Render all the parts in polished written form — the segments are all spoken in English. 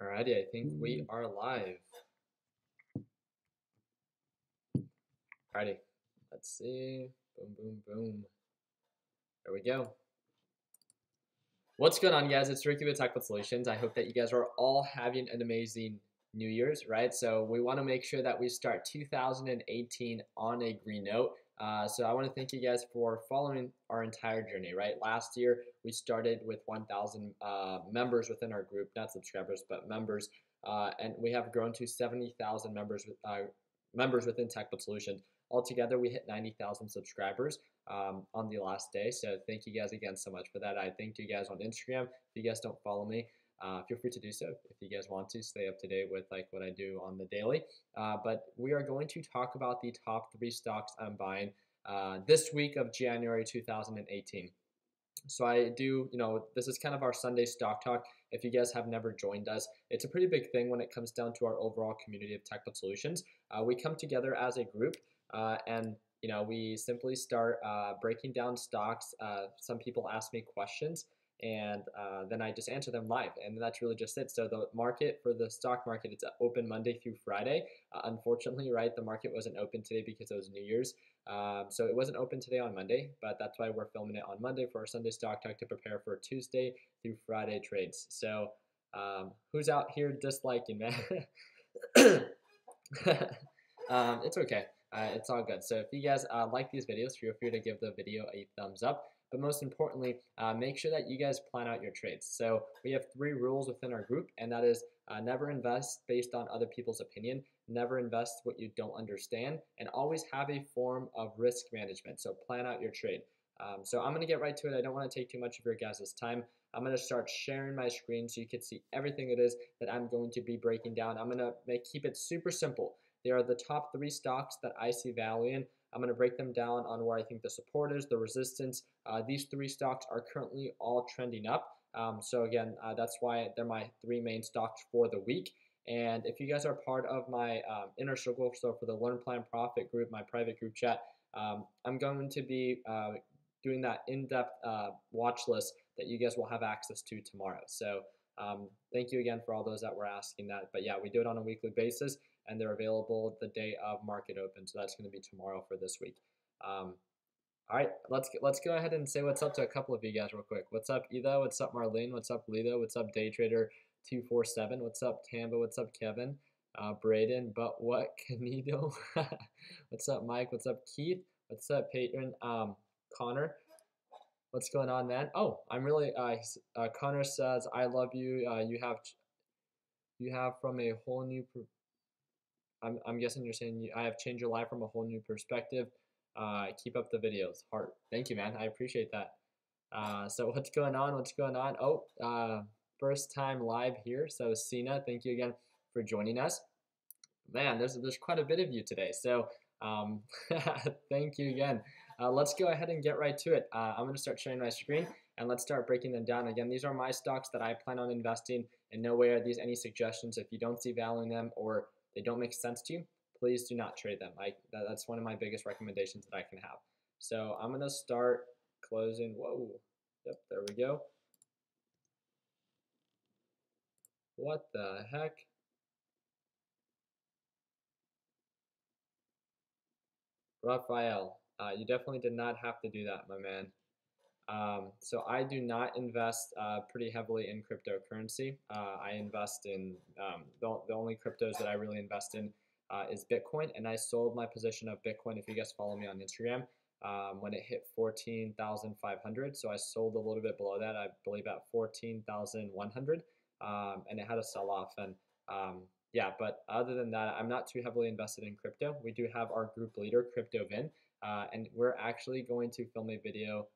Alrighty, I think we are live. Alrighty, let's see. Boom, boom, boom. There we go. What's going on, guys? It's Ricky with Technical Solutions. I hope that you guys are all having an amazing New Year's, right? So we want to make sure that we start 2018 on a green note. So I want to thank you guys for following our entire journey, right? Last year, we started with 1,000 members within our group, not subscribers, but members. And we have grown to 70,000 members within Technical Solutions. Altogether, we hit 90,000 subscribers on the last day. So thank you guys again so much for that. I thank you guys on Instagram. If you guys don't follow me, feel free to do so if you guys want to stay up to date with like what I do on the daily. But we are going to talk about the top 3 stocks I'm buying this week of January 2018. So I do, this is kind of our Sunday stock talk. If you guys have never joined us, it's a pretty big thing when it comes down to our overall community of Technical Solutions. We come together as a group and we simply start breaking down stocks. Some people ask me questions, and then I just answer them live, and that's really just it. So the market for the stock market, it's open Monday through Friday. Unfortunately, right, the market wasn't open today because it was New Year's. So it wasn't open today on Monday, but that's why we're filming it on Monday for our Sunday stock talk to prepare for Tuesday through Friday trades. So who's out here disliking, man? It's okay. It's all good. So if you guys like these videos, feel free to give the video a thumbs up. But most importantly, make sure that you guys plan out your trades. So we have 3 rules within our group, and that is never invest based on other people's opinion, never invest what you don't understand, and always have a form of risk management. So plan out your trade. So I'm going to get right to it. I don't want to take too much of your guys' time. I'm going to start sharing my screen so you can see everything it is that I'm going to be breaking down. I'm going to keep it super simple. They are the top 3 stocks that I see value in. I'm going to break them down on where I think the support is, the resistance. These 3 stocks are currently all trending up. So again, that's why they're my 3 main stocks for the week. And if you guys are part of my inner circle, so for the Learn Plan Profit group, my private group chat, I'm going to be doing that in-depth watch list that you guys will have access to tomorrow. So thank you again for all those that were asking that. But yeah, we do it on a weekly basis, and they're available the day of market open. So that's going to be tomorrow for this week. All right, let's go ahead and say what's up to a couple of you guys real quick. What's up, Etho? What's up, Marlene? What's up, Lido? What's up, Daytrader247? What's up, Tamba? What's up, Kevin? Braden? But what, Canido? What's up, Mike? What's up, Keith? What's up, Patron? Connor? What's going on, man? Oh, I'm really. Connor says, "I love you. You have from a whole new." I'm guessing you're saying I have changed your life from a whole new perspective. Keep up the videos. Heart. Thank you, man. I appreciate that. So what's going on? What's going on? Oh, first time live here. So Sina, thank you again for joining us. Man, there's quite a bit of you today. So thank you again. Let's go ahead and get right to it. I'm going to start sharing my screen, and let's start breaking them down. Again, these are my stocks that I plan on investing. In no way are these any suggestions. If you don't see value in them or they don't make sense to you, please do not trade them. That's one of my biggest recommendations that I can have. So I'm going to start closing. Whoa. Yep, there we go. What the heck? Raphael, you definitely did not have to do that, my man. So I do not invest pretty heavily in cryptocurrency. I invest in the only cryptos that I really invest in is Bitcoin, and I sold my position of Bitcoin. If you guys follow me on Instagram, when it hit 14,500, so I sold a little bit below that. I believe at 14,100, and it had a sell-off. And yeah, but other than that, I'm not too heavily invested in crypto. We do have our group leader, Crypto Vin, and we're actually going to film a video.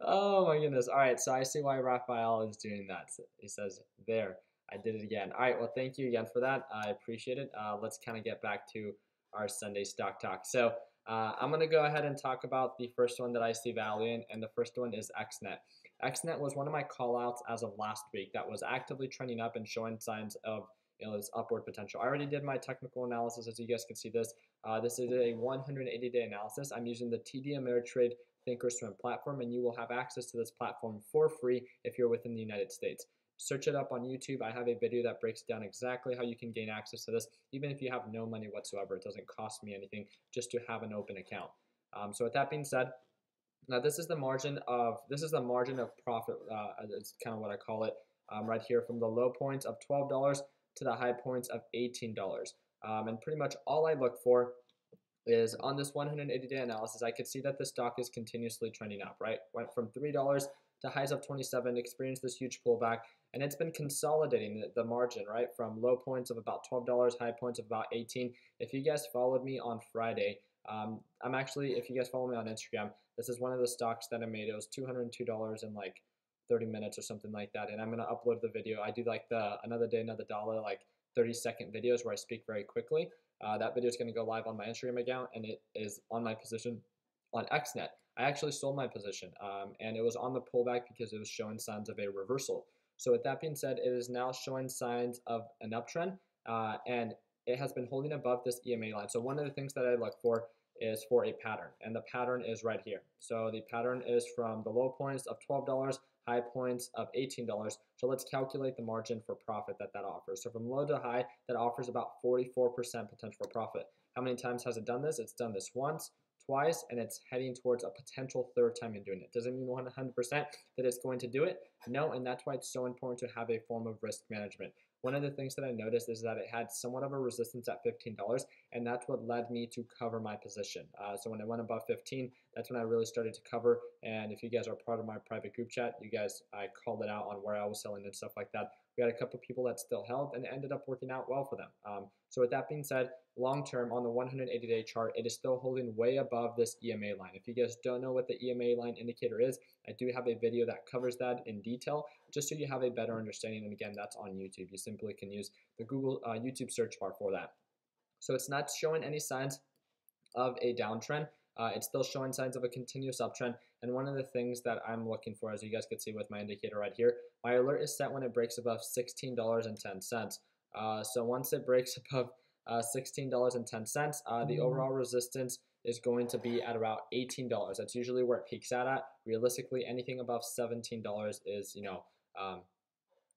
Oh my goodness. All right, so I see why Raphael is doing that. He says, there, I did it again. All right, well, thank you again for that. I appreciate it. Let's kind of get back to our Sunday stock talk. So I'm going to go ahead and talk about the first one that I see value in, and the first one is XNET. XNET was one of my callouts as of last week that was actively trending up and showing signs of this upward potential. I already did my technical analysis, as you guys can see this. This is a 180-day analysis. I'm using the TD Ameritrade Thinkorswim platform, and you will have access to this platform for free if you're within the United States. Search it up on YouTube. I have a video that breaks down exactly how you can gain access to this, even if you have no money whatsoever. It doesn't cost me anything just to have an open account. So with that being said, now this is the margin of profit. It's kind of what I call it right here, from the low points of $12 to the high points of $18. And pretty much all I look for is on this 180-day analysis, I could see that the stock is continuously trending up, right? Went from $3 to highs of 27, experienced this huge pullback, and it's been consolidating the margin, right? From low points of about $12, high points of about 18. If you guys followed me on Friday, if you guys follow me on Instagram, this is one of the stocks that I made. It was $202 in like 30 minutes or something like that, and I'm gonna upload the video. I do like the another day, another dollar, like 30-second videos where I speak very quickly. That video is going to go live on my Instagram account, and it is on my position on XNET. I actually sold my position, and it was on the pullback because it was showing signs of a reversal. So with that being said, it is now showing signs of an uptrend, and it has been holding above this EMA line. So one of the things that I look for is for a pattern, and the pattern is right here. So the pattern is from the low points of $12, high points of $18. So let's calculate the margin for profit that offers. So from low to high, that offers about 44% potential for profit. How many times has it done this? It's done this once, twice, and it's heading towards a potential third time in doing it. Doesn't mean 100% that it's going to do it. No, and that's why it's so important to have a form of risk management. One of the things that I noticed is that it had somewhat of a resistance at $15, and that's what led me to cover my position. So when it went above 15, that's when I really started to cover. And if you guys are part of my private group chat, I called it out on where I was selling and stuff like that. We had a couple people that still held, and it ended up working out well for them. So with that being said, long term on the 180-day chart, it is still holding way above this EMA line. If you guys don't know what the EMA line indicator is, I do have a video that covers that in detail, just so you have a better understanding. And again, that's on YouTube. You simply can use the Google YouTube search bar for that. So it's not showing any signs of a downtrend. It's still showing signs of a continuous uptrend. And one of the things that I'm looking for, as you guys can see with my indicator right here, my alert is set when it breaks above $16.10. So once it breaks above $16.10, the overall resistance is going to be at about $18. That's usually where it peaks out at. Realistically, anything above $17 is,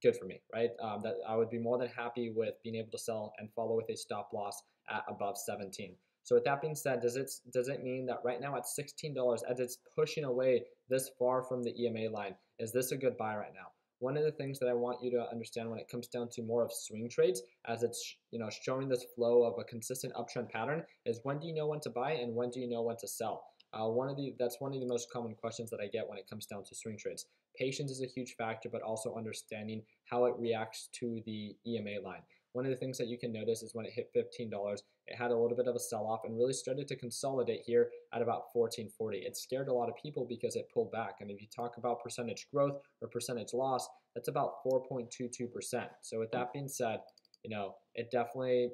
good for me, right? That I would be more than happy with being able to sell and follow with a stop loss at above 17. So with that being said, does it mean that right now at $16, as it's pushing away this far from the EMA line, is this a good buy right now? One of the things that I want you to understand when it comes down to more of swing trades, as it's showing this flow of a consistent uptrend pattern, is when do you know when to buy and when do you know when to sell? That's one of the most common questions that I get when it comes down to swing trades. Patience is a huge factor, but also understanding how it reacts to the EMA line. One of the things that you can notice is when it hit $15, it had a little bit of a sell-off and really started to consolidate here at about $14.40. It scared a lot of people because it pulled back. And if you talk about percentage growth or percentage loss, that's about 4.22%. So with that being said, it definitely,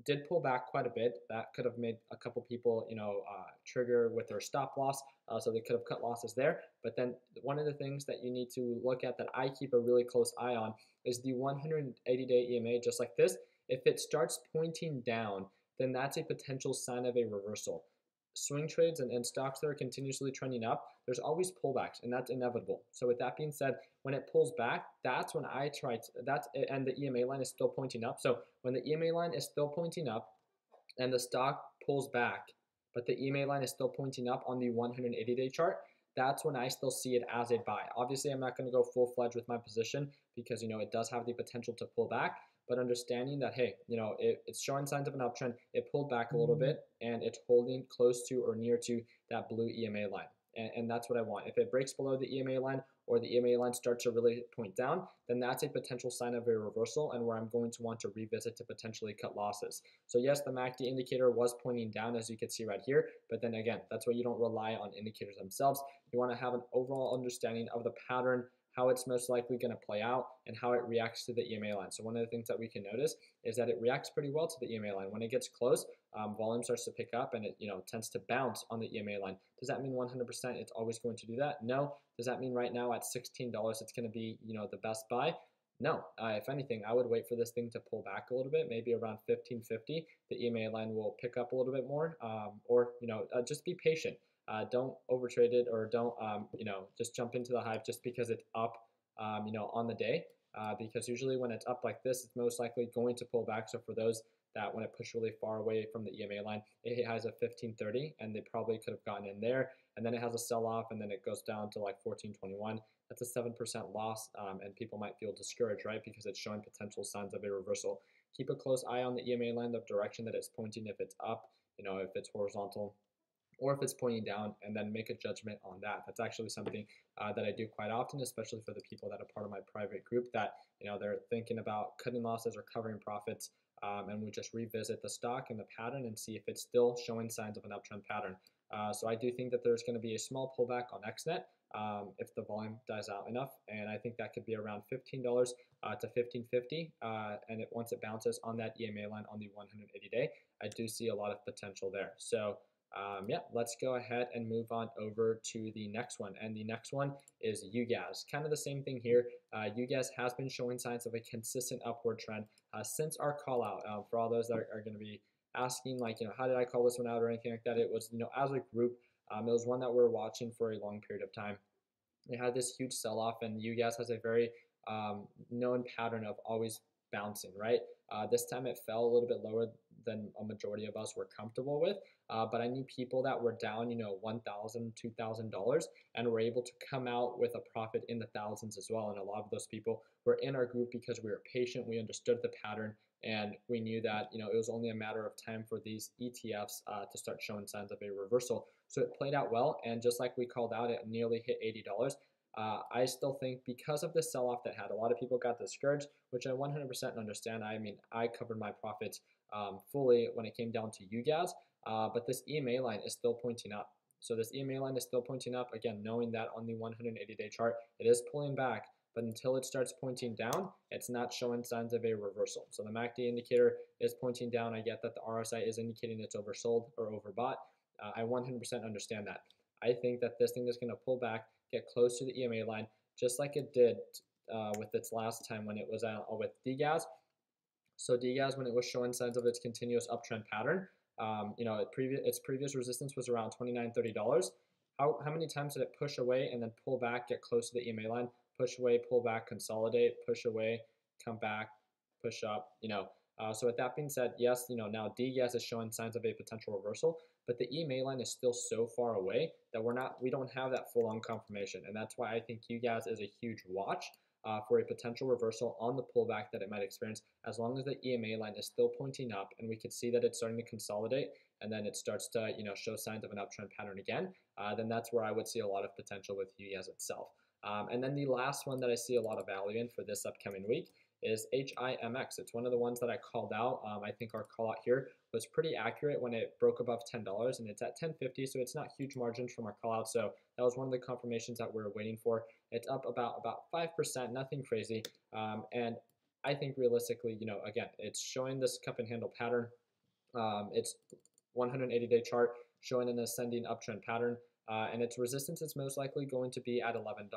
did pull back quite a bit. That could have made a couple people, trigger with their stop loss, so they could have cut losses there. But then one of the things that you need to look at that I keep a really close eye on is the 180-day EMA, just like this. If it starts pointing down, then that's a potential sign of a reversal. Swing trades and stocks that are continuously trending up, there's always pullbacks, and that's inevitable. So with that being said, when it pulls back, that's when I try to, and the EMA line is still pointing up. So when the EMA line is still pointing up and the stock pulls back, but the EMA line is still pointing up on the 180-day chart, that's when I still see it as a buy. Obviously, I'm not going to go full-fledged with my position because, it does have the potential to pull back. But understanding that, hey, it's showing signs of an uptrend, it pulled back a little bit, and it's holding close to or near to that blue EMA line. And that's what I want. If it breaks below the EMA line or the EMA line starts to really point down, then that's a potential sign of a reversal and where I'm going to want to revisit to potentially cut losses. So yes, the MACD indicator was pointing down, as you can see right here, but then again, that's why you don't rely on indicators themselves. You want to have an overall understanding of the pattern, how it's most likely going to play out, and how it reacts to the EMA line. So one of the things that we can notice is that it reacts pretty well to the EMA line. When it gets close, volume starts to pick up and it tends to bounce on the EMA line. Does that mean 100% it's always going to do that? No. Does that mean right now at $16 it's going to be the best buy? No. If anything, I would wait for this thing to pull back a little bit, maybe around $15.50. The EMA line will pick up a little bit more, or just be patient. don't overtrade it, or don't just jump into the hype just because it's up on the day, because usually when it's up like this, it's most likely going to pull back. So for those that when it pushed really far away from the EMA line, it hit highs of 1530, and they probably could have gotten in there, and then it has a sell-off, and then it goes down to like 1421. That's a 7% loss, and people might feel discouraged, right, because it's showing potential signs of a reversal. Keep a close eye on the EMA line, the direction that it's pointing, if it's up, if it's horizontal, or if it's pointing down, and then make a judgment on that. That's actually something that I do quite often, especially for the people that are part of my private group that they're thinking about cutting losses or covering profits, and we just revisit the stock and the pattern and see if it's still showing signs of an uptrend pattern. So I do think that there's going to be a small pullback on XNET if the volume dies out enough, and I think that could be around $15 to $15.50, and once it bounces on that EMA line on the 180-day, I do see a lot of potential there. So yeah, let's go ahead and move on over to the next one. And the next one is UGAZ. Kind of the same thing here. UGAZ has been showing signs of a consistent upward trend since our call out. For all those that are going to be asking, like, how did I call this one out or anything like that? It was, as a group, it was one that we're watching for a long period of time. It had this huge sell-off, and UGAZ has a very known pattern of always bouncing, right? This time it fell a little bit lower than a majority of us were comfortable with, but I knew people that were down, $1,000, $2,000, and were able to come out with a profit in the thousands as well. And a lot of those people were in our group because we were patient, we understood the pattern, and we knew that it was only a matter of time for these ETFs to start showing signs of a reversal. So it played out well, and just like we called out, it nearly hit $80. I still think because of the sell-off that had, a lot of people got discouraged, which I 100% understand. I mean, I covered my profits fully when it came down to UGAZ, but this EMA line is still pointing up. So this EMA line is still pointing up, again, knowing that on the 180-day chart, it is pulling back, but until it starts pointing down, it's not showing signs of a reversal. So the MACD indicator is pointing down. I get that the RSI is indicating it's oversold or overbought. I 100% understand that. I think that this thing is going to pull back, get close to the EMA line, just like it did with its last time when it was with DGAZ. So DGAZ, when it was showing signs of its continuous uptrend pattern, its previous resistance was around $29, $30. How many times did it push away and then pull back, get close to the EMA line, push away, pull back, consolidate, push away, come back, push up, So with that being said, yes, now DGAZ is showing signs of a potential reversal, but the EMA line is still so far away that we don't have that full-on confirmation, and that's why I think UGAZ is a huge watch for a potential reversal on the pullback that it might experience, as long as the EMA line is still pointing up and we can see that it's starting to consolidate, and then it starts to show signs of an uptrend pattern again, then that's where I would see a lot of potential with UGAZ itself. And then the last one that I see a lot of value in for this upcoming week is HIMX. It's one of the ones that I called out. I think our call out here was pretty accurate when it broke above $10, and it's at $10.50, so it's not huge margins from our call out. So that was one of the confirmations that we were waiting for. It's up about 5%, nothing crazy. And I think realistically, again, it's showing this cup and handle pattern. It's 180-day chart showing an ascending uptrend pattern. And its resistance is most likely going to be at $11.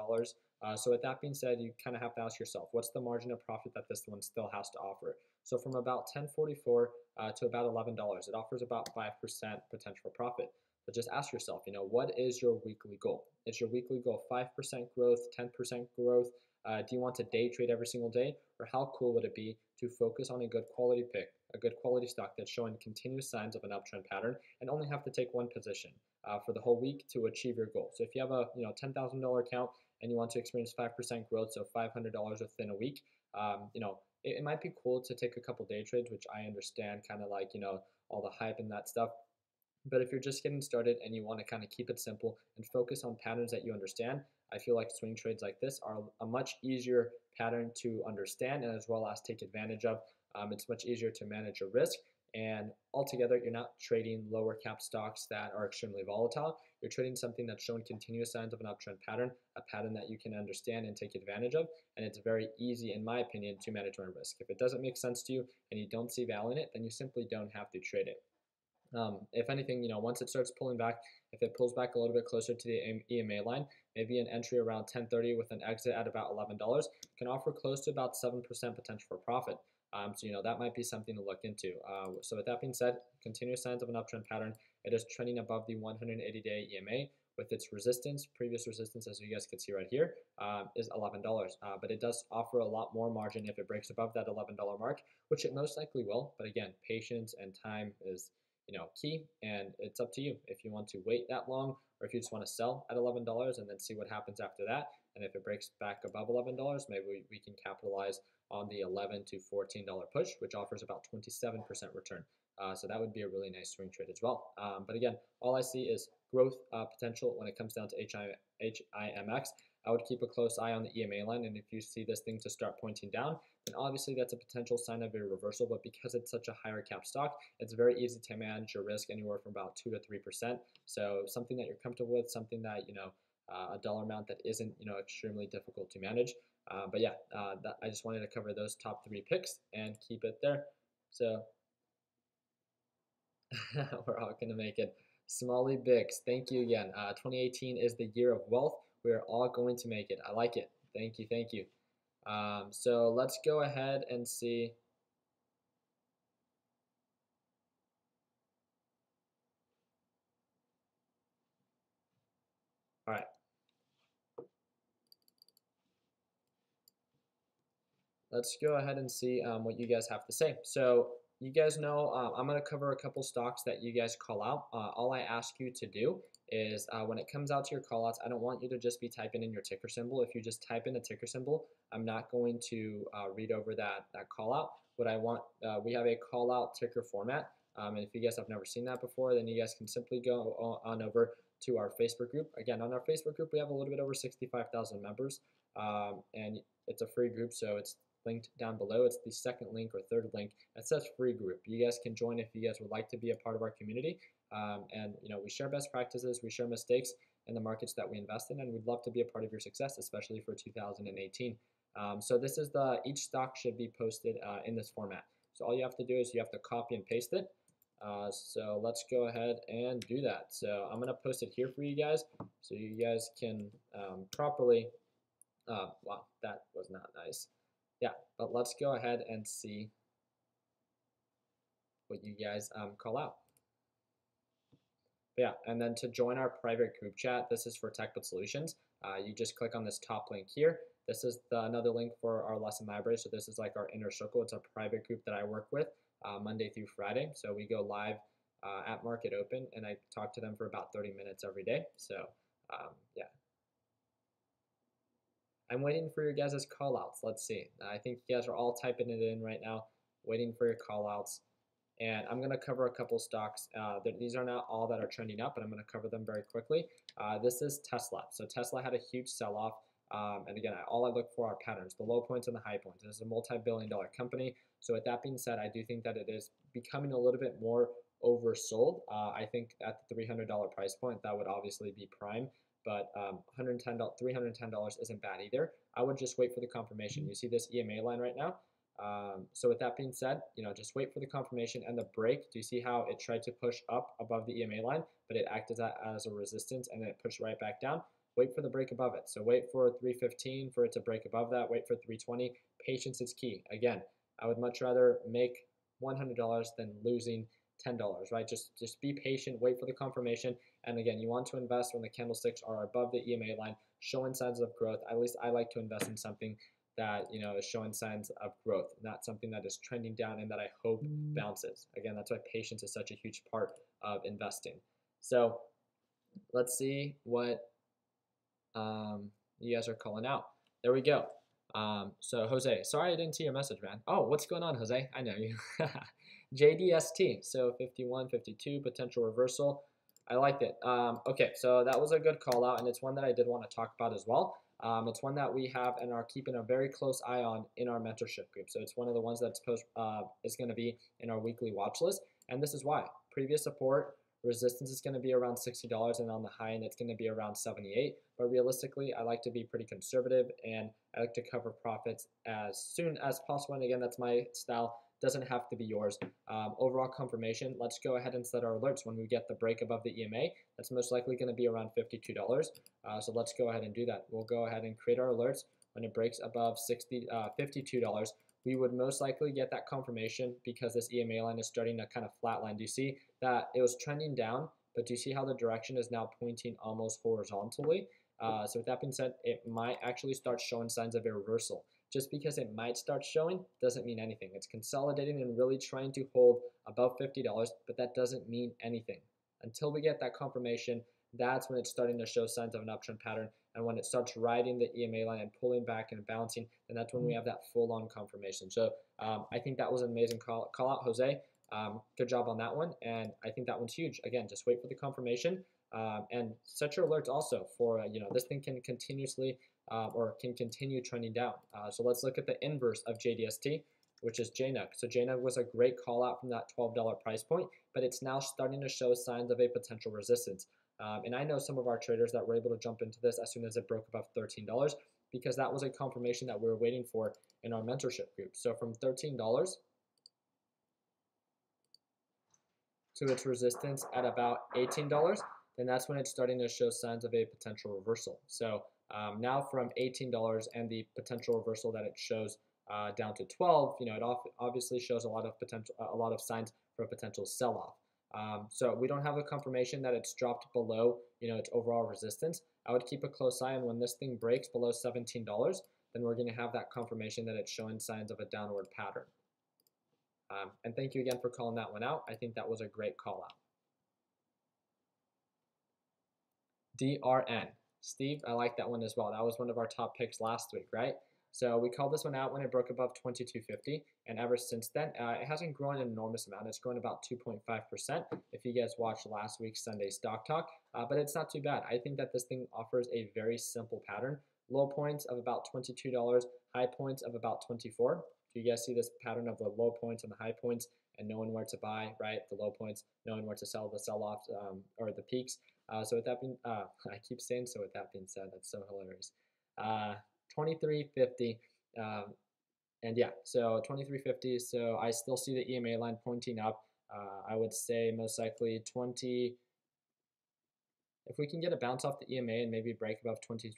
So with that being said, you kind of have to ask yourself, what's the margin of profit that this one still has to offer? So from about $10.44 to about $11, it offers about 5% potential profit. But just ask yourself, what is your weekly goal? Is your weekly goal 5% growth, 10% growth? Do you want to day trade every single day? Or how cool would it be to focus on a good quality pick, a good quality stock that's showing continuous signs of an uptrend pattern, and only have to take one position for the whole week to achieve your goal? So if you have a $10,000 account and you want to experience 5% growth, so $500 within a week, it might be cool to take a couple day trades, which I understand, kind of like all the hype and that stuff. But if you're just getting started and you want to kind of keep it simple and focus on patterns that you understand, I feel like swing trades like this are a much easier pattern to understand and as well as take advantage of. It's much easier to manage your risk, and altogether you're not trading lower cap stocks that are extremely volatile. You're trading something that's shown continuous signs of an uptrend pattern, a pattern that you can understand and take advantage of, and it's very easy, in my opinion, to manage my risk. If it doesn't make sense to you and you don't see value in it, then you simply don't have to trade it. If anything, once it starts pulling back, if it pulls back a little bit closer to the EMA line, maybe an entry around 10.30 with an exit at about $11 can offer close to about 7% potential for profit. So that might be something to look into. So with that being said, continuous signs of an uptrend pattern. It is trending above the 180-day EMA with its resistance. Previous resistance, as you guys can see right here, is $11. But it does offer a lot more margin if it breaks above that $11 mark, which it most likely will. But again, patience and time is key, and it's up to you if you want to wait that long or if you just want to sell at $11 and then see what happens after that. And if it breaks back above $11, maybe we can capitalize on the $11 to $14 push, which offers about 27% return. So that would be a really nice swing trade as well. But again, all I see is growth potential when it comes down to HIMX. I would keep a close eye on the EMA line, and if you see this thing to start pointing down, then obviously that's a potential sign of a reversal. But because it's such a higher cap stock, it's very easy to manage your risk anywhere from about 2 to 3%. So something that you're comfortable with, something that a dollar amount that isn't extremely difficult to manage. But yeah, I just wanted to cover those top 3 picks and keep it there. So we're all gonna make it. Smalley Bix, thank you again. 2018 is the year of wealth. We're all going to make it. I like it. Thank you, thank you. So let's go ahead and see. All right. Let's go ahead and see what you guys have to say. So you guys know I'm going to cover a couple stocks that you guys call out. All I ask you to do is when it comes out to your callouts, I don't want you to just be typing in your ticker symbol. If you just type in a ticker symbol, I'm not going to read over that callout. What I want, we have a callout ticker format. And if you guys have never seen that before, then you guys can simply go on over to our Facebook group. Again, on our Facebook group, we have a little bit over 65,000 members, and it's a free group, so it's linked down below. It's the second link or third link that says free group. You guys can join if you guys would like to be a part of our community. And we share best practices, we share mistakes in the markets that we invest in, and we'd love to be a part of your success, especially for 2018. So this is each stock should be posted in this format. So all you have to do is you have to copy and paste it. So let's go ahead and do that. So I'm going to post it here for you guys so you guys can properly, wow, that was not nice. Yeah, but let's go ahead and see what you guys call out. But yeah, and then to join our private group chat, this is for Tech But Solutions. You just click on this top link here. This is another link for our lesson library. So this is like our inner circle. It's a private group that I work with Monday through Friday. So we go live at market open, and I talk to them for about 30 minutes every day. So yeah. I'm waiting for your guys' callouts. Let's see. I think you guys are all typing it in right now, waiting for your callouts. And I'm going to cover a couple stocks. These are not all that are trending up, but I'm going to cover them very quickly. This is Tesla. So Tesla had a huge sell-off. And again, all I look for are patterns, the low points and the high points. This is a multi-billion-dollar company. So with that being said, I do think that it is becoming a little bit more oversold. I think at the $300 price point, that would obviously be prime. But $310 isn't bad either. I would just wait for the confirmation. You see this EMA line right now? So with that being said, just wait for the confirmation and the break. Do you see how it tried to push up above the EMA line, but it acted as a resistance and then it pushed right back down? Wait for the break above it. So wait for 315 for it to break above that. Wait for 320. Patience is key. Again, I would much rather make $100 than losing $10, right? Just be patient, wait for the confirmation. And again, you want to invest when the candlesticks are above the EMA line, showing signs of growth. At least I like to invest in something that is showing signs of growth, not something that is trending down and that I hope bounces. Again, that's why patience is such a huge part of investing. So let's see what you guys are calling out. There we go. So Jose, sorry I didn't see your message, man. Oh, what's going on, Jose? I know you. JDST, so 51, 52, potential reversal. I liked it. Okay, so that was a good call out, and it's one that I did want to talk about as well. It's one that we have and are keeping a very close eye on in our mentorship group. So it's one of the ones that's is going to be in our weekly watch list, and this is why. Previous support, resistance is going to be around $60, and on the high end, it's going to be around 78. But realistically, I like to be pretty conservative, and I like to cover profits as soon as possible. And again, that's my style. Doesn't have to be yours. Overall confirmation, let's go ahead and set our alerts when we get the break above the EMA. That's most likely going to be around $52. So let's go ahead and do that. We'll go ahead and create our alerts when it breaks above $52. we would most likely get that confirmation because this EMA line is starting to kind of flatline. Do you see that it was trending down, but do you see how the direction is now pointing almost horizontally? So with that being said, it might actually start showing signs of a reversal. Just because it might start showing doesn't mean anything. It's consolidating and really trying to hold above $50, but that doesn't mean anything. Until we get that confirmation, that's when it's starting to show signs of an uptrend pattern. And when it starts riding the EMA line and pulling back and bouncing, then that's when we have that full-on confirmation. So I think that was an amazing call out, Jose. Good job on that one, and I think that one's huge. Again, just wait for the confirmation and set your alerts also for this thing can continuously or can continue trending down. So let's look at the inverse of JDST, which is JNUG. So JNUG was a great call out from that $12 price point, but it's now starting to show signs of a potential resistance. And I know some of our traders that were able to jump into this as soon as it broke above $13 because that was a confirmation that we were waiting for in our mentorship group. So from $13 to its resistance at about $18, then that's when it's starting to show signs of a potential reversal. So now from $18 and the potential reversal that it shows down to 12, it obviously shows a lot of signs for a potential sell-off. So we don't have a confirmation that it's dropped below, its overall resistance. I would keep a close eye on when this thing breaks below $17, then we're going to have that confirmation that it's showing signs of a downward pattern. And thank you again for calling that one out. I think that was a great call out. DRN. Steve, I like that one as well. That was one of our top picks last week, right? So we called this one out when it broke above 22.50, and ever since then, it hasn't grown an enormous amount. It's grown about 2.5% if you guys watched last week's Sunday Stock Talk, but it's not too bad. I think that this thing offers a very simple pattern. Low points of about $22, high points of about $24. Do you guys see this pattern of the low points and the high points and knowing where to buy, right? The low points, knowing where to sell, the sell-off or the peaks. So with that being, I keep saying so with that being said, that's so hilarious. 23.50, and yeah, so 23.50. So I still see the EMA line pointing up. I would say most likely 20. If we can get a bounce off the EMA and maybe break above $23,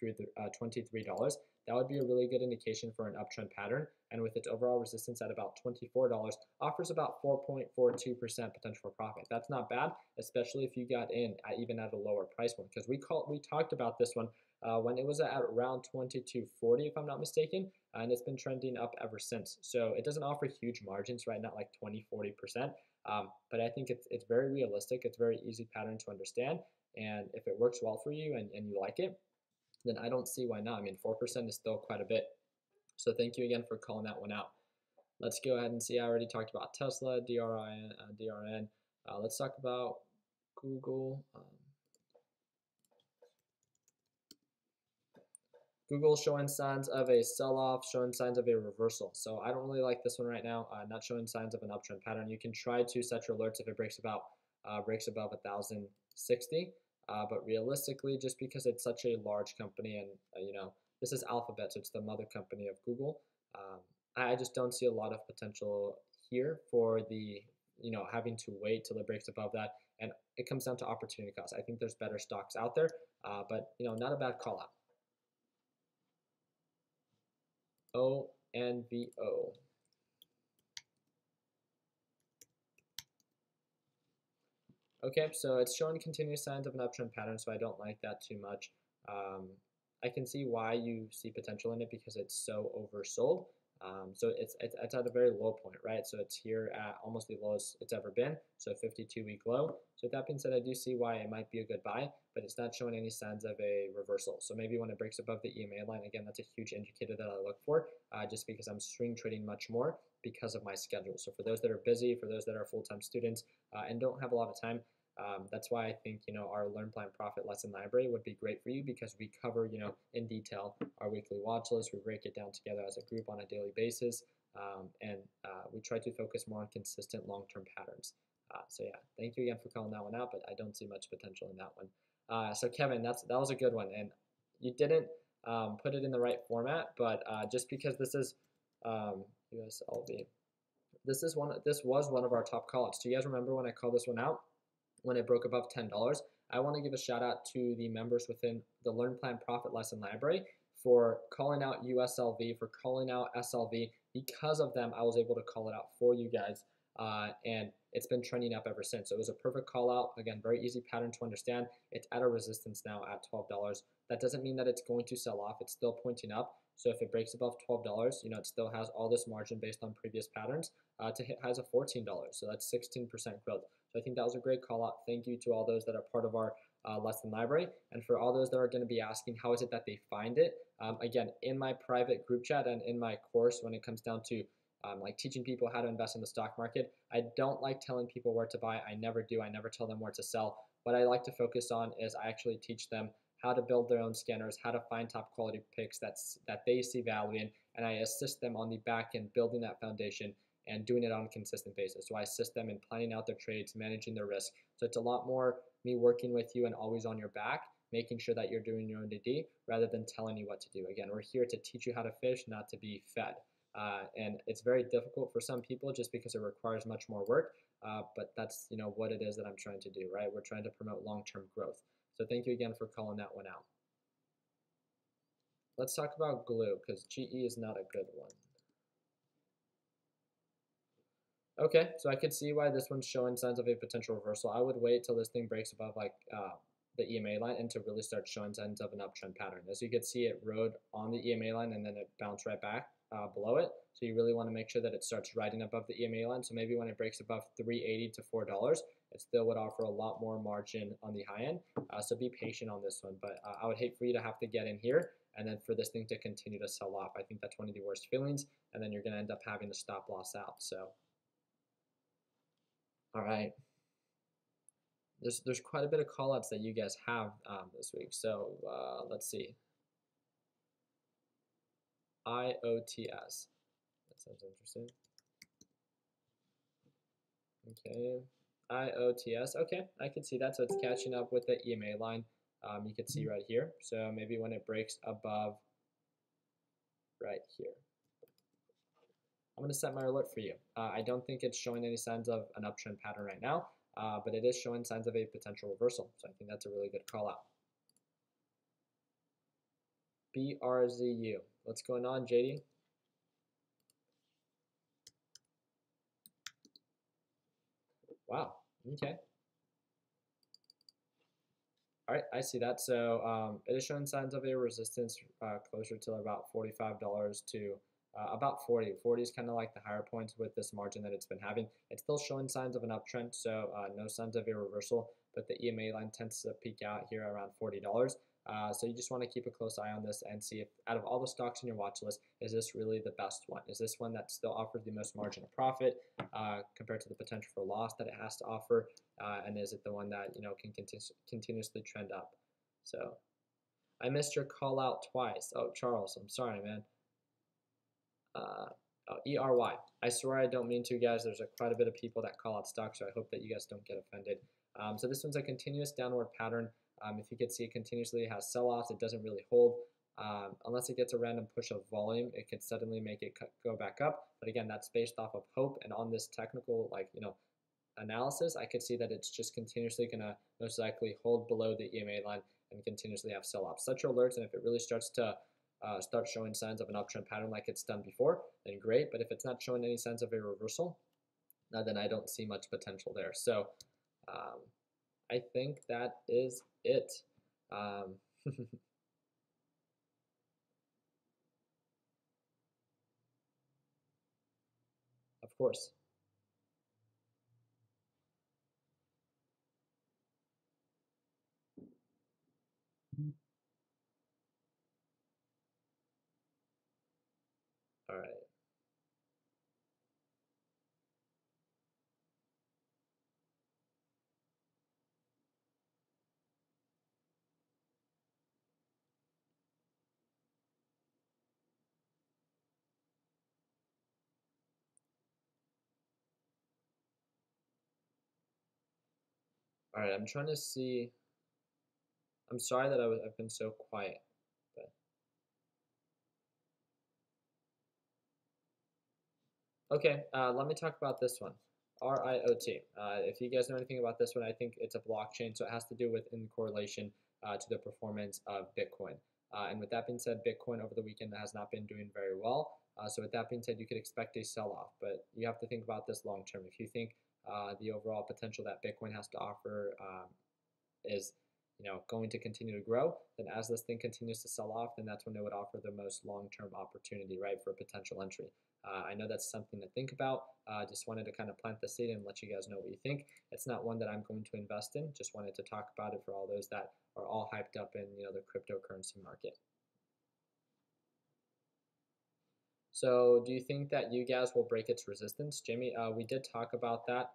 that would be a really good indication for an uptrend pattern. And with its overall resistance at about $24, offers about 4.42% potential for profit. That's not bad, especially if you got in even at a lower price point. Because we talked about this one when it was at around $22.40, if I'm not mistaken, and it's been trending up ever since. So it doesn't offer huge margins, right? Not like 20-40%, but I think it's very realistic. It's a very easy pattern to understand. And if it works well for you and you like it, then I don't see why not. I mean, 4% is still quite a bit. So thank you again for calling that one out. Let's go ahead and see. I already talked about Tesla, DRN. Let's talk about Google. Google showing signs of a sell-off, showing signs of a reversal. So I don't really like this one right now. Not showing signs of an uptrend pattern. You can try to set your alerts if it breaks above 1,060. But realistically, just because it's such a large company and this is Alphabet, so it's the mother company of Google, I just don't see a lot of potential here for the having to wait till it breaks above that. And it comes down to opportunity cost. I think there's better stocks out there, but not a bad call out. ONVO. Okay, so it's showing continuous signs of an uptrend pattern, so I don't like that too much. I can see why you see potential in it because it's so oversold. So it's at a very low point, right? So it's here at almost the lowest it's ever been, so 52-week low. So with that being said, I do see why it might be a good buy, but it's not showing any signs of a reversal. So maybe when it breaks above the EMA line, again, that's a huge indicator that I look for, just because I'm swing trading much more because of my schedule. So for those that are busy, for those that are full-time students and don't have a lot of time, that's why I think our Learn Plan Profit lesson library would be great for you because we cover in detail our weekly watch list. We break it down together as a group on a daily basis, and we try to focus more on consistent long-term patterns. So yeah, thank you again for calling that one out, but I don't see much potential in that one. So Kevin, that was a good one, and you didn't put it in the right format, but just because this is USLV, this was one of our top callouts. Do you guys remember when I called this one out? When it broke above $10, I want to give a shout out to the members within the Learn Plan Profit lesson library for calling out USLV, for calling out SLV. Because of them, I was able to call it out for you guys, and it's been trending up ever since. So it was a perfect call out. Again, very easy pattern to understand. It's at a resistance now at $12. That doesn't mean that it's going to sell off. It's still pointing up. So if it breaks above $12, you know, it still has all this margin based on previous patterns to hit highs of $14. So that's 16% growth. So I think that was a great call out. Thank you to all those that are part of our lesson library. And for all those that are going to be asking, how is it that they find it? Again, in my private group chat and in my course, when it comes down to like teaching people how to invest in the stock market, I don't like telling people where to buy. I never do. I never tell them where to sell. What I like to focus on is I actually teach them how to build their own scanners, how to find top quality picks that they see value in, and I assist them on the back end building that foundation and doing it on a consistent basis. So I assist them in planning out their trades, managing their risk. So it's a lot more me working with you and always on your back, making sure that you're doing your own DD rather than telling you what to do. Again, we're here to teach you how to fish, not to be fed. And it's very difficult for some people just because it requires much more work, but that's, you know, what it is that I'm trying to do, right? We're trying to promote long-term growth. So thank you again for calling that one out. Let's talk about glue, because GE is not a good one. Okay, so I could see why this one's showing signs of a potential reversal. I would wait till this thing breaks above like the EMA line and to really start showing signs of an uptrend pattern. As you can see, it rode on the EMA line and then it bounced right back below it. So you really want to make sure that it starts riding above the EMA line. So maybe when it breaks above $3.80 to $4, it still would offer a lot more margin on the high end. So be patient on this one. But I would hate for you to have to get in here and then for this thing to continue to sell off. I think that's one of the worst feelings. And then you're going to end up having to stop loss out. So, all right. There's quite a bit of callouts that you guys have this week. So let's see. IOTS. That sounds interesting. Okay. IOTS. Okay, I can see that. So it's catching up with the EMA line. You can see right here. So maybe when it breaks above right here. I'm going to set my alert for you. I don't think it's showing any signs of an uptrend pattern right now, but it is showing signs of a potential reversal. So I think that's a really good call out. BRZU. What's going on, JD? Wow. Okay. All right, I see that. So it is showing signs of a resistance closer to about $45 to about 40. 40 is kind of like the higher points with this margin that it's been having. It's still showing signs of an uptrend, so no signs of a reversal, but the EMA line tends to peak out here around $40. So you just want to keep a close eye on this and see if out of all the stocks in your watch list, is this really the best one? Is this one that still offers the most margin of profit compared to the potential for loss that it has to offer? And is it the one that, you know, can continuously trend up? So I missed your call out twice. Oh, Charles, I'm sorry, man. ERY. I swear I don't mean to, guys. There's quite a bit of people that call out stocks, so I hope that you guys don't get offended. So this one's a continuous downward pattern. If you can see, it continuously has sell-offs. It doesn't really hold. Unless it gets a random push of volume, it could suddenly make it go back up. But again, that's based off of hope. And on this technical, like, you know, analysis, I could see that it's just continuously going to most likely hold below the EMA line and continuously have sell-offs. Set your alerts, and if it really starts to start showing signs of an uptrend pattern like it's done before, then great. But if it's not showing any signs of a reversal, then I don't see much potential there. So I think that is it. Of course. All right. All right, I'm trying to see. I'm sorry that I've been so quiet. But okay, let me talk about this one. RIOT. If you guys know anything about this one, I think it's a blockchain, so it has to do with in correlation to the performance of Bitcoin. And with that being said, Bitcoin over the weekend has not been doing very well. So with that being said, you could expect a sell-off, but you have to think about this long term. If you think the overall potential that Bitcoin has to offer is going to continue to grow, then as this thing continues to sell off, then that's when it would offer the most long-term opportunity, right, for a potential entry. I know that's something to think about. Just wanted to kind of plant the seed and let you guys know what you think. It's not one that I'm going to invest in. Just wanted to talk about it for all those that are all hyped up in the cryptocurrency market. So do you think that UGAS will break its resistance? Jamie, we did talk about that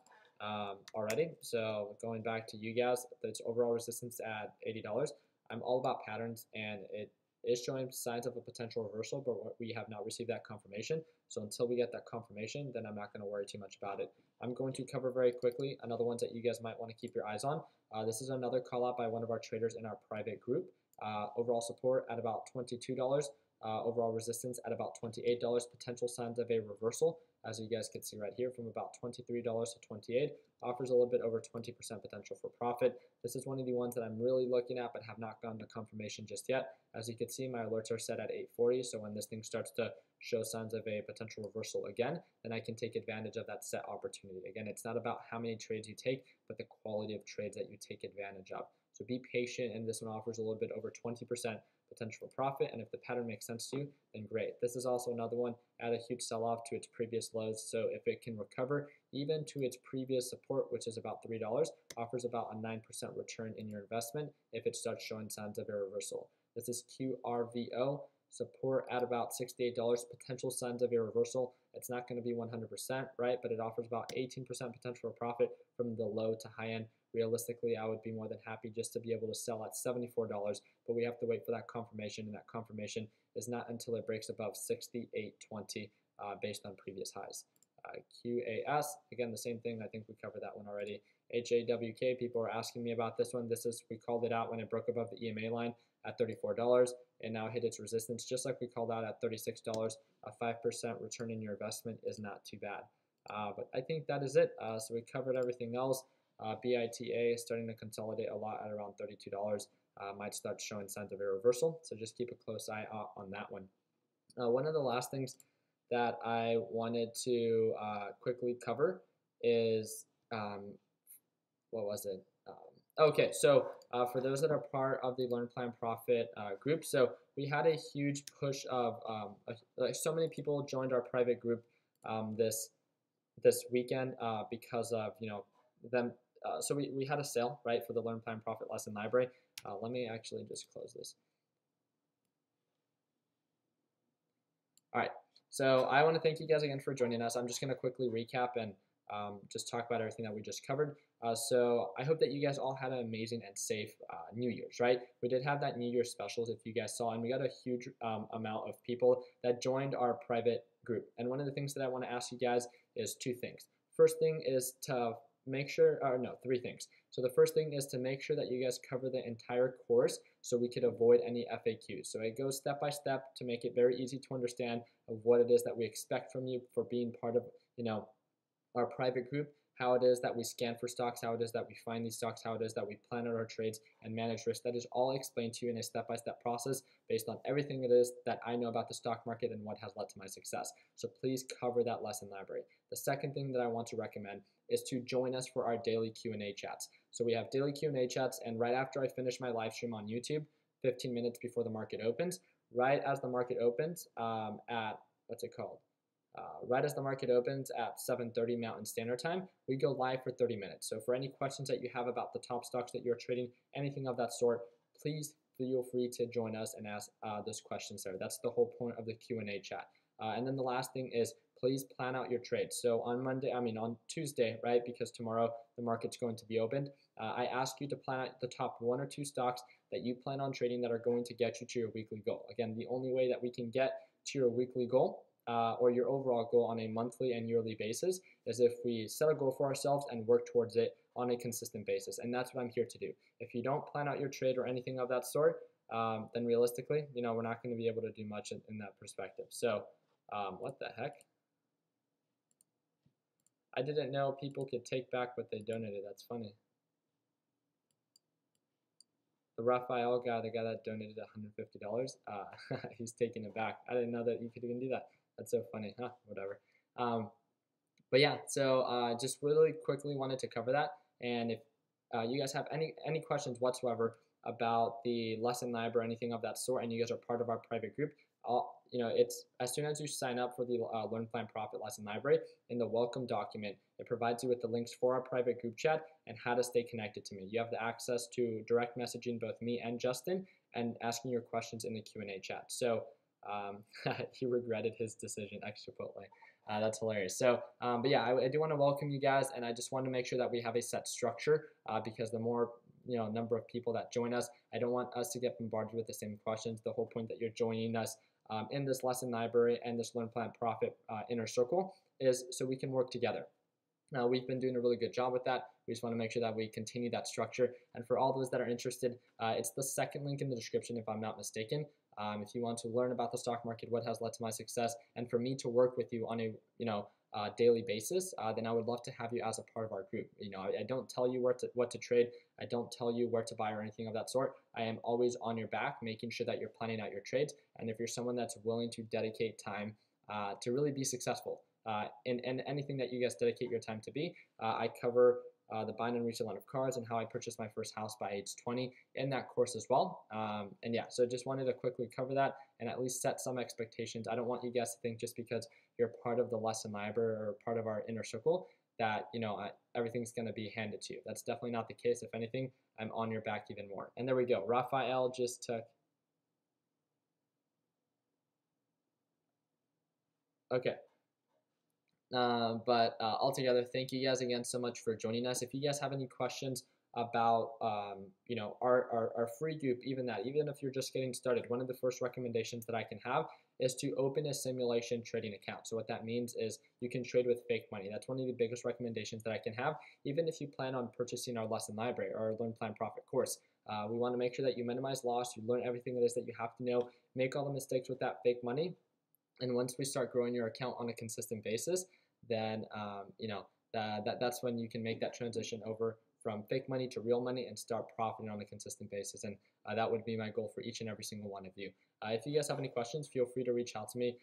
already. So going back to UGAS, its overall resistance at $80. I'm all about patterns, and it is showing signs of a potential reversal, but we have not received that confirmation. So until we get that confirmation, then I'm not going to worry too much about it. I'm going to cover very quickly another ones that you guys might want to keep your eyes on. This is another call out by one of our traders in our private group. Overall support at about $22. Overall resistance at about $28, potential signs of a reversal, as you guys can see right here, from about $23 to $28, offers a little bit over 20% potential for profit. This is one of the ones that I'm really looking at but have not gotten a confirmation just yet. As you can see, my alerts are set at 840, so when this thing starts to show signs of a potential reversal again, then I can take advantage of that set opportunity. Again, it's not about how many trades you take, but the quality of trades that you take advantage of. So be patient, and this one offers a little bit over 20% potential for profit, and if the pattern makes sense to you, then great. This is also another one at a huge sell-off to its previous lows, so if it can recover even to its previous support, which is about $3, offers about a 9% return in your investment if it starts showing signs of a reversal. This is QRVO, support at about $68, potential signs of a reversal. It's not going to be 100%, right, but it offers about 18% potential for profit from the low to high end. Realistically, I would be more than happy just to be able to sell at $74, but we have to wait for that confirmation, and that confirmation is not until it breaks above 68.20 based on previous highs. QAS, again, the same thing. I think we covered that one already. HAWK, people are asking me about this one. We called it out when it broke above the EMA line at $34 and now hit its resistance, just like we called out at $36. A 5% return in your investment is not too bad. But I think that is it. So we covered everything else. BITA is starting to consolidate a lot at around $32. Might start showing signs of a reversal, so just keep a close eye out on that one. One of the last things that I wanted to quickly cover is, what was it? Okay, so for those that are part of the Learn Plan Profit group, so we had a huge push of, so many people joined our private group this weekend because of them. So we had a sale, right, for the Learn Plan Profit lesson library. Let me actually just close this. All right, so I want to thank you guys again for joining us. I'm just going to quickly recap and just talk about everything that we just covered. So I hope that you guys all had an amazing and safe New Year's, right? We did have that New Year's specials, if you guys saw, and we got a huge amount of people that joined our private group. And one of the things that I want to ask you guys is two things. First thing is to make sure, or no, three things. So the first thing is to make sure that you guys cover the entire course so we could avoid any FAQs. So it goes step by step to make it very easy to understand of what it is that we expect from you for being part of, our private group, how it is that we scan for stocks, how it is that we find these stocks, how it is that we plan out our trades and manage risk. That is all explained to you in a step-by-step process based on everything it is that I know about the stock market and what has led to my success. So please cover that lesson library. The second thing that I want to recommend is to join us for our daily Q&A chats. So we have daily Q&A chats, and right after I finish my live stream on YouTube, 15 minutes before the market opens, right as the market opens at, right as the market opens at 7:30 Mountain Standard Time, we go live for 30 minutes. So for any questions that you have about the top stocks that you're trading, anything of that sort, please feel free to join us and ask those questions there. That's the whole point of the Q&A chat. And then the last thing is, please plan out your trades. So on Tuesday, right, because tomorrow the market's going to be opened, I ask you to plan out the top 1 or 2 stocks that you plan on trading that are going to get you to your weekly goal. Again, the only way that we can get to your weekly goal or your overall goal on a monthly and yearly basis is if we set a goal for ourselves and work towards it on a consistent basis. And that's what I'm here to do. If you don't plan out your trade or anything of that sort, then realistically, we're not going to be able to do much in that perspective. So what the heck? I didn't know people could take back what they donated. That's funny. The Raphael guy, the guy that donated $150, he's taking it back. I didn't know that you could even do that. That's so funny, huh? Whatever. But yeah, so just really quickly wanted to cover that. And if you guys have any questions whatsoever about the lesson lab or anything of that sort, and you guys are part of our private group, it's as soon as you sign up for the Learn Plan Profit Lesson Library, in the welcome document, it provides you with the links for our private group chat and how to stay connected to me. You have the access to direct messaging both me and Justin and asking your questions in the Q&A chat. So he regretted his decision, Chipotle. That's hilarious. So, but yeah, I do want to welcome you guys, and I just want to make sure that we have a set structure because the more number of people that join us, I don't want us to get bombarded with the same questions. The whole point that you're joining us in this lesson library and this Learn Plan Profit inner circle is so we can work together. Now, we've been doing a really good job with that. We just want to make sure that we continue that structure. And for all those that are interested, it's the second link in the description, if I'm not mistaken. If you want to learn about the stock market, what has led to my success, and for me to work with you on a daily basis, then I would love to have you as a part of our group. I don't tell you what to trade. I don't tell you where to buy or anything of that sort. I am always on your back, making sure that you're planning out your trades. And if you're someone that's willing to dedicate time to really be successful in anything that you guys dedicate your time to be, I cover the buying and reselling of cars and how I purchased my first house by age 20 in that course as well. And yeah, so just wanted to quickly cover that and at least set some expectations. I don't want you guys to think just because you're part of the lesson library or part of our inner circle that everything's going to be handed to you. That's definitely not the case. If anything, I'm on your back even more. And there we go. Raphael just took. Okay. But altogether, thank you guys again so much for joining us. If you guys have any questions about our free group, even if you're just getting started, one of the first recommendations that I can have is to open a simulation trading account. So what that means is you can trade with fake money. That's one of the biggest recommendations that I can have. Even if you plan on purchasing our lesson library or our Learn Plan Profit course, we want to make sure that you minimize loss, you learn everything it is that you have to know, make all the mistakes with that fake money. And once we start growing your account on a consistent basis, then that's when you can make that transition over from fake money to real money and start profiting on a consistent basis. And that would be my goal for each and every single one of you. If you guys have any questions, feel free to reach out to me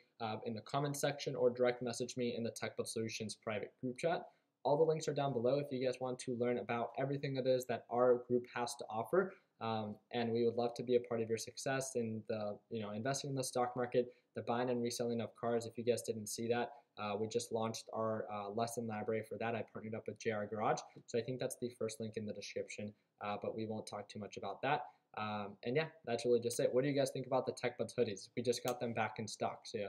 in the comment section or direct message me in the TechBuild Solutions private group chat. All the links are down below if you guys want to learn about everything it is that our group has to offer. And we would love to be a part of your success in the investing in the stock market, the buying and reselling of cars. If you guys didn't see that, we just launched our lesson library for that. I partnered up with JR Garage, so I think that's the first link in the description, but we won't talk too much about that. And yeah, that's really just it. What do you guys think about the TechBuild hoodies? We just got them back in stock, so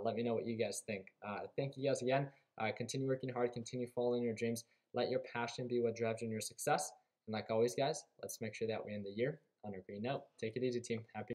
let me know what you guys think. Thank you guys again. Continue working hard, continue following your dreams. Let your passion be what drives you in your success. And like always, guys, let's make sure that we end the year on a green note. Take it easy, team. Happy